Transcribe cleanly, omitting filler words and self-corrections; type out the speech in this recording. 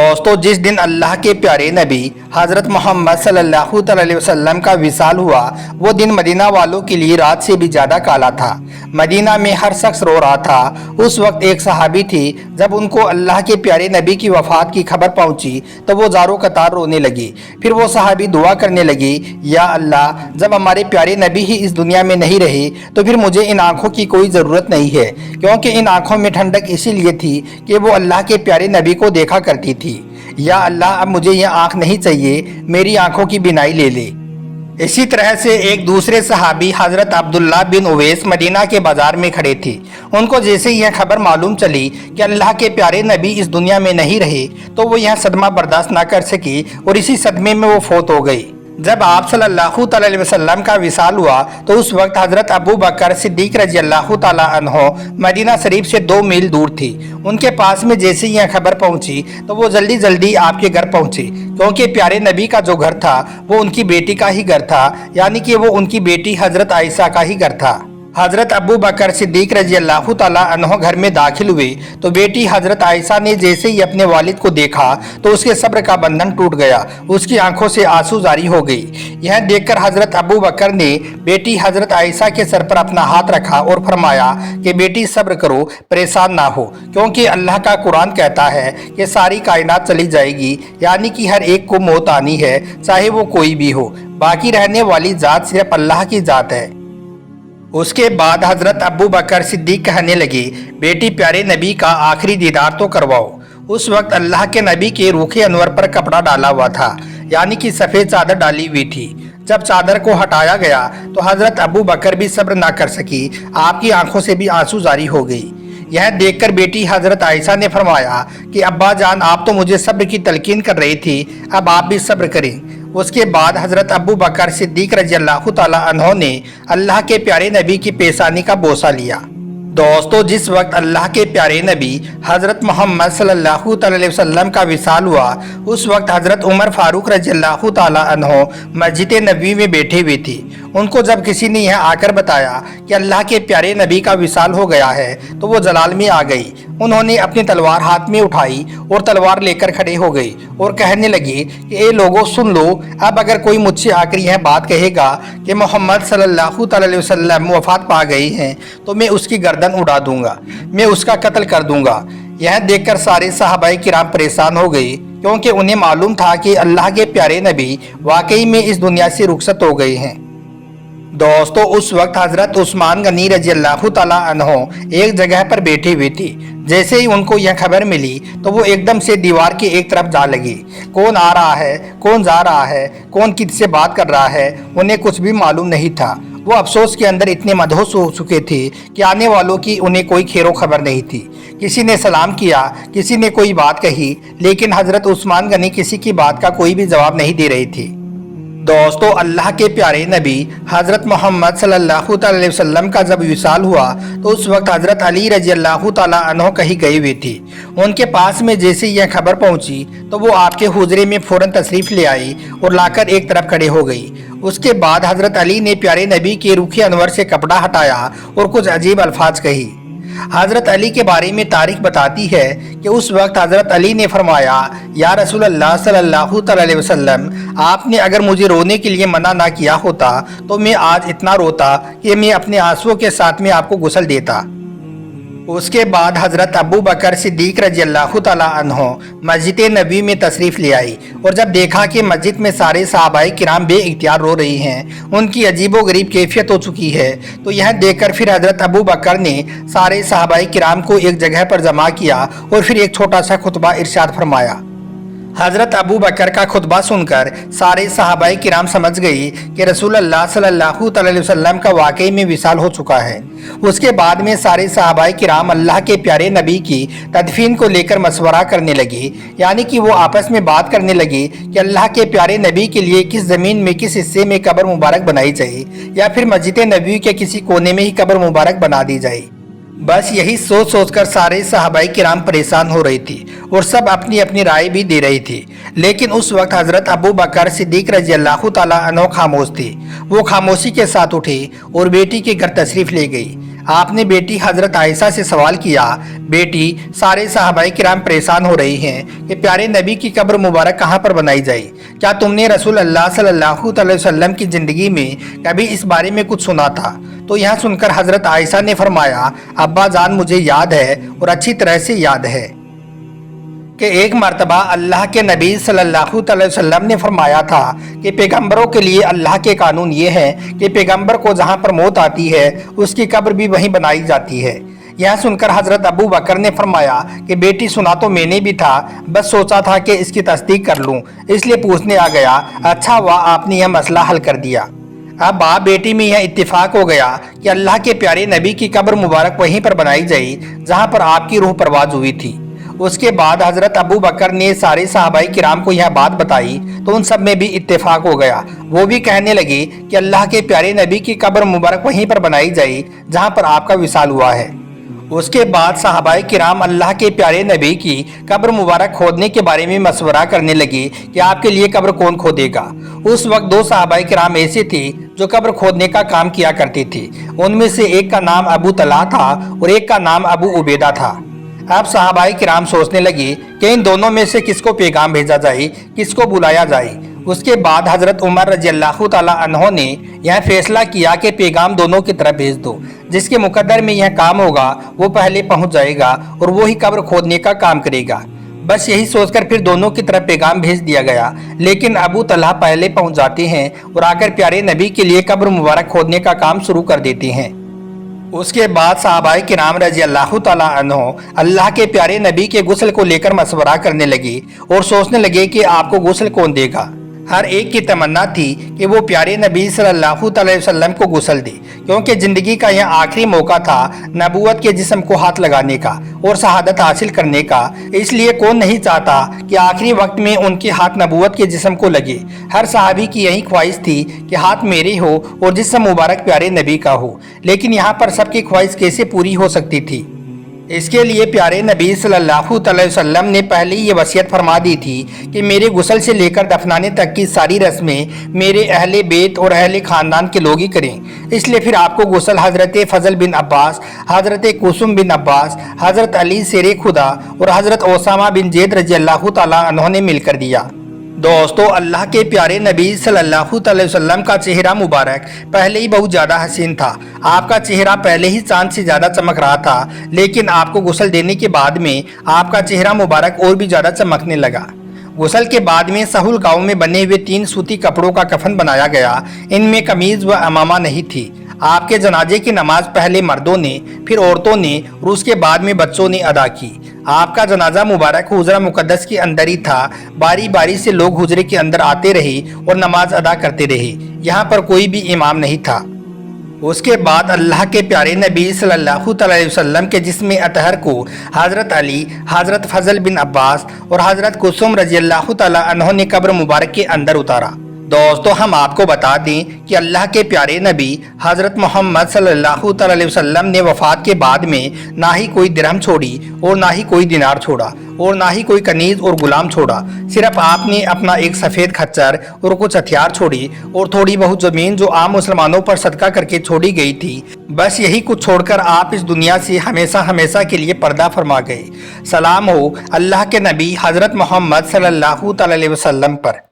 दोस्तों, जिस दिन अल्लाह के प्यारे नबी हज़रत मोहम्मद सल्लल्लाहु अलैहि वसल्लम का विसाल हुआ, वो दिन मदीना वालों के लिए रात से भी ज़्यादा काला था। मदीना में हर शख्स रो रहा था। उस वक्त एक सहाबी थी, जब उनको अल्लाह के प्यारे नबी की वफ़ात की खबर पहुंची तो वो ज़ारो कतार रोने लगी। फिर वो सहाबी दुआ करने लगी, या अल्लाह, जब हमारे प्यारे नबी ही इस दुनिया में नहीं रहे तो फिर मुझे इन आँखों की कोई ज़रूरत नहीं है, क्योंकि इन आँखों में ठंडक इसीलिए थी कि वो अल्लाह के प्यारे नबी को देखा करती थी। या अल्लाह, अब मुझे यह आँख नहीं चाहिए, मेरी आँखों की बिनाई ले ले। इसी तरह से एक दूसरे सहाबी हज़रत अब्दुल्ला बिन उवैस मदीना के बाज़ार में खड़े थे। उनको जैसे यह खबर मालूम चली कि अल्लाह के प्यारे नबी इस दुनिया में नहीं रहे तो वो यह सदमा बर्दाश्त ना कर सकी और इसी सदमे में वो फौत हो गई। जब आप सल्लल्लाहु अलैहि वसल्लम का विसाल हुआ तो उस वक्त हज़रत अबू बकर सिद्दीक रज़ी अल्लाह तआला अन्हो मदीना शरीफ से 2 मील दूर थी। उनके पास में जैसे यह खबर पहुंची तो वो जल्दी जल्दी आपके घर पहुंचे, क्योंकि प्यारे नबी का जो घर था वो उनकी बेटी का ही घर था, यानी कि वो उनकी बेटी हज़रत आयशा का ही घर था। हज़रत अबू बकर सिद्दीक रज़ी अल्लाह तआला अन्हो घर में दाखिल हुए तो बेटी हज़रत आयशा ने जैसे ही अपने वालिद को देखा तो उसके सब्र का बंधन टूट गया, उसकी आंखों से आंसू जारी हो गई। यह देखकर हज़रत अबू बकर ने बेटी हज़रत आयशा के सर पर अपना हाथ रखा और फरमाया कि बेटी सब्र करो, परेशान ना हो, क्योंकि अल्लाह का कुरान कहता है कि सारी कायनात चली जाएगी, यानी कि हर एक को मौत आनी है, चाहे वो कोई भी हो। बाकी रहने वाली ज़ात सिर्फ अल्लाह की ज़ात है। उसके बाद हज़रत अबू बकर सिद्दीक कहने लगे, बेटी प्यारे नबी का आखिरी दीदार तो करवाओ। उस वक्त अल्लाह के नबी के रूखे अनवर पर कपड़ा डाला हुआ था, यानी कि सफ़ेद चादर डाली हुई थी। जब चादर को हटाया गया तो हज़रत अबू बकर भी सब्र ना कर सकी, आपकी आंखों से भी आंसू जारी हो गई। यह देखकर बेटी हज़रत आयशा ने फरमाया कि अब्बा जान, आप तो मुझे सब्र की तलकीन कर रही थी, अब आप भी सब्र करें। उसके बाद हज़रत अबू बकर सिद्दीक रज़ी अल्लाह तआला अन्हो ने अल्लाह के प्यारे नबी की पेशानी का बोसा लिया। दोस्तों, जिस वक्त अल्लाह के प्यारे नबी हज़रत मोहम्मद सल्लल्लाहु अलैहि वसल्लम का विसाल हुआ, उस वक्त हज़रत उमर फारूक रज़ी अल्लाह तआला अन्हो मस्जिद नबवी में बैठे हुए थे। उनको जब किसी ने यह आकर बताया कि अल्लाह के प्यारे नबी का विसाल हो गया है तो वो जलाल में आ गई। उन्होंने अपनी तलवार हाथ में उठाई और तलवार लेकर खड़े हो गई और कहने लगी कि ए लोगों, सुन लो, अब अगर कोई मुझसे आकर यह बात कहेगा कि मोहम्मद सल्लल्लाहु अलैहि वसल्लम वफ़ात पा गए हैं तो मैं उसकी गर्दन उड़ा दूंगा, मैं उसका कत्ल कर दूंगा। यह देखकर सारे सहाबाए किराम परेशान हो गए, क्योंकि उन्हें मालूम था कि अल्लाह के प्यारे नबी वाकई में इस दुनिया से रुखसत हो गए हैं। दोस्तों, उस वक्त हज़रत उस्मान गनी रज़ी अल्लाह तआला अन्हो एक जगह पर बैठे हुए थे। जैसे ही उनको यह खबर मिली तो वो एकदम से दीवार के एक तरफ जा लगे। कौन आ रहा है, कौन जा रहा है, कौन किससे बात कर रहा है, उन्हें कुछ भी मालूम नहीं था। वो अफसोस के अंदर इतने मदहोश हो चुके थे कि आने वालों की उन्हें कोई खैरो खबर नहीं थी। किसी ने सलाम किया, किसी ने कोई बात कही, लेकिन हज़रत उस्मान गनी किसी की बात का कोई भी जवाब नहीं दे रहे थे। दोस्तों, अल्लाह के प्यारे नबी हज़रत मोहम्मद सल्लल्लाहु अलैहि वसल्लम का जब विसाल हुआ तो उस वक्त हज़रत अली रज़ी अल्लाह तआला अन्हो कहीं गए हुए थे। उनके पास में जैसे यह खबर पहुंची तो वो आपके हुजरे में फ़ौरन तशरीफ़ ले आई और लाकर एक तरफ खड़े हो गई। उसके बाद हज़रत अली ने प्यारे नबी के रूखे अनवर से कपड़ा हटाया और कुछ अजीब अल्फाज कही। हज़रत अली के बारे में तारीख बताती है कि उस वक्त हज़रत अली ने फरमाया, या रसूल अल्लाह सल्लल्लाहु अलैहि वसल्लम, आपने अगर मुझे रोने के लिए मना ना किया होता तो मैं आज इतना रोता कि मैं अपने आंसुओं के साथ में आपको गुस्ल देता। उसके बाद हज़रत अबू बकर सिद्दीक रज़ी अल्लाह तआला अन्हो मस्जिद नबवी में तशरीफ़ ले आई और जब देखा कि मस्जिद में सारे सहाबाए किराम बेइख्तियार रो रही हैं, उनकी अजीबो गरीब कैफियत हो चुकी है, तो यह देखकर फिर हज़रत अबू बकर ने सारे सहाबाए किराम को एक जगह पर जमा किया और फिर एक छोटा सा खुतबा इरशाद फरमाया। हज़रत अबू बकर का खुतबा सुनकर सारे सहाबाए किराम समझ गई कि रसूल अल्लाह सल्लल्लाहु अलैहि वसल्लम का वाकई में विसाल हो चुका है। उसके बाद में सारे सहाबाए किराम अल्लाह के प्यारे नबी की तदफीन को लेकर मशवरा करने लगे, यानी कि वो आपस में बात करने लगे कि अल्लाह के प्यारे नबी के लिए किस ज़मीन में किस हिस्से में कब्र मुबारक बनाई जाए, या फिर मस्जिद नबवी के किसी कोने में ही कब्र मुबारक बना दी जाए। बस यही सोच सोचकर सारे सहाबाए किराम परेशान हो रही थी और सब अपनी अपनी राय भी दे रही थी। लेकिन उस वक्त हज़रत अबू बकर सिद्दीक रज़ी अल्लाह तआला अन्हो खामोश थे। वो खामोशी के साथ उठे और बेटी के घर तशरीफ़ ले गई। आपने बेटी हजरत आयशा से सवाल किया, बेटी सारे सहाबाए किराम परेशान हो रही हैं कि प्यारे नबी की कब्र मुबारक कहाँ पर बनाई जाए। क्या तुमने रसूल अल्लाह सल्लल्लाहु अलैहि वसल्लम की ज़िंदगी में कभी इस बारे में कुछ सुना था? तो यह सुनकर हजरत आयशा ने फरमाया, अब्बा जान मुझे याद है और अच्छी तरह से याद है कि एक मर्तबा अल्लाह के नबी सल्लल्लाहु अलैहि वसल्लम ने फरमाया था कि पैगंबरों के लिए अल्लाह के कानून ये है कि पैगंबर को जहाँ पर मौत आती है उसकी कब्र भी वहीं बनाई जाती है। यह सुनकर हजरत अबू बकर ने फरमाया कि बेटी सुना तो मैंने भी था, बस सोचा था कि इसकी तस्दीक कर लूँ, इसलिए पूछने आ गया। अच्छा हुआ आपने यह मसला हल कर दिया। अब बाप बेटी में यह इत्तेफाक हो गया कि अल्लाह के प्यारे नबी की कब्र मुबारक वहीं पर बनाई जाए जहाँ पर आपकी रूह परवाज हुई थी। उसके बाद हजरत अबू बकर ने सारे सहाबाई किराम को यह बात बताई तो उन सब में भी इत्तेफाक हो गया। वो भी कहने लगे कि अल्लाह के प्यारे नबी की कब्र मुबारक वहीं पर बनाई जाए जहाँ पर आपका विसाल हुआ है। उसके बाद सहाबाए किराम अल्लाह के प्यारे नबी की कब्र मुबारक खोदने के बारे में मशवरा करने लगे कि आपके लिए कब्र कौन खोदेगा। उस वक्त दो सहाबाए किराम ऐसे थे जो कब्र खोदने का काम किया करते थे। उनमें से एक का नाम अबू तलहा था और एक का नाम अबू उबैदा था। अब सहाबाए किराम सोचने लगे कि इन दोनों में से किसको पैगाम भेजा जाए, किसको बुलाया जाए। उसके बाद हजरत उमर रज़ियल्लाहु ताला अन्हो ने यह फैसला किया कि पैगाम दोनों की तरफ भेज दो, जिसके मुकद्दर में यह काम होगा वो पहले पहुंच जाएगा और वो ही कब्र खोदने का काम करेगा। बस यही सोचकर फिर दोनों की तरफ पैगाम भेज दिया गया, लेकिन अबू तलहा पहले पहुंच जाते हैं और आकर प्यारे नबी के लिए कब्र मुबारक खोदने का काम शुरू कर देते हैं। उसके बाद सहाबाए किराम रज़ियल्लाहु ताला अन्हो अल्लाह के प्यारे नबी के गुस्ल को लेकर मशवरा करने लगे और सोचने लगे कि आपको गुस्ल कौन देगा। हर एक की तमन्ना थी कि वो प्यारे नबी सल्लल्लाहु अलैहि वसल्लम को गुस्ल दे, क्योंकि ज़िंदगी का यह आखिरी मौका था नबूवत के जिस्म को हाथ लगाने का और शहादत हासिल करने का। इसलिए कौन नहीं चाहता कि आखिरी वक्त में उनके हाथ नबूवत के जिस्म को लगे। हर सहाबी की यही ख्वाहिश थी कि हाथ मेरे हो और जिस्म मुबारक प्यारे नबी का हो, लेकिन यहाँ पर सबकी ख्वाहिश कैसे पूरी हो सकती थी। इसके लिए प्यारे नबी सल्लल्लाहु अलैहि वसल्लम ने पहले ही ये वसीयत फरमा दी थी कि मेरे गुस्ल से लेकर दफनाने तक की सारी रस्में मेरे अहले बेत और अहले ख़ानदान के लोग ही करें। इसलिए फिर आपको गुस्ल हज़रत फ़ज़ल बिन अब्बास, हज़रत कुसुम बिन अब्बास, हज़रत अली शेरे खुदा और हज़रत ओसामा बिन ज़ैद रज़ियल्लाहु ताला अन्हु ने मिलकर दिया। दोस्तों, अल्लाह के प्यारे नबी सल्लल्लाहु अलैहि वसल्लम का चेहरा मुबारक पहले ही बहुत ज़्यादा हसीन था। आपका चेहरा पहले ही चांद से ज़्यादा चमक रहा था, लेकिन आपको गुस्ल देने के बाद में आपका चेहरा मुबारक और भी ज़्यादा चमकने लगा। गुस्ल के बाद में सहूल गांव में बने हुए 3 सूती कपड़ों का कफन बनाया गया। इनमें कमीज़ व अमामा नहीं थी। आपके जनाजे की नमाज पहले मर्दों ने, फिर औरतों ने और उसके बाद में बच्चों ने अदा की। आपका जनाजा मुबारक हुजरा मुकद्दस के अंदर ही था। बारी बारी से लोग हुजरे के अंदर आते रहे और नमाज अदा करते रहे। यहाँ पर कोई भी इमाम नहीं था। उसके बाद अल्लाह के प्यारे नबी सल्लल्लाहु अलैहि वसल्लम के जिस्म अतहर को हज़रत अली, हज़रत फ़ज़ल बिन अब्बास और हज़रत कुसुम रज़ियल्लाहु ताला अन्हु ने कब्र मुबारक के अंदर उतारा। दोस्तों, हम आपको बता दें कि अल्लाह के प्यारे नबी हज़रत मोहम्मद सल्लल्लाहु अलैहि वसल्लम ने वफ़ात के बाद में ना ही कोई दिरहम छोड़ी और ना ही कोई दिनार छोड़ा और ना ही कोई कनीज़ और गुलाम छोड़ा। सिर्फ आपने अपना एक सफ़ेद खच्चर और कुछ हथियार छोड़ी और थोड़ी बहुत ज़मीन जो आम मुसलमानों पर सदका करके छोड़ी गई थी। बस यही कुछ छोड़कर आप इस दुनिया से हमेशा हमेशा के लिए पर्दा फरमा गए। सलाम हो अल्लाह के नबी हज़रत मोहम्मद सल्लल्लाहु अलैहि वसल्लम पर।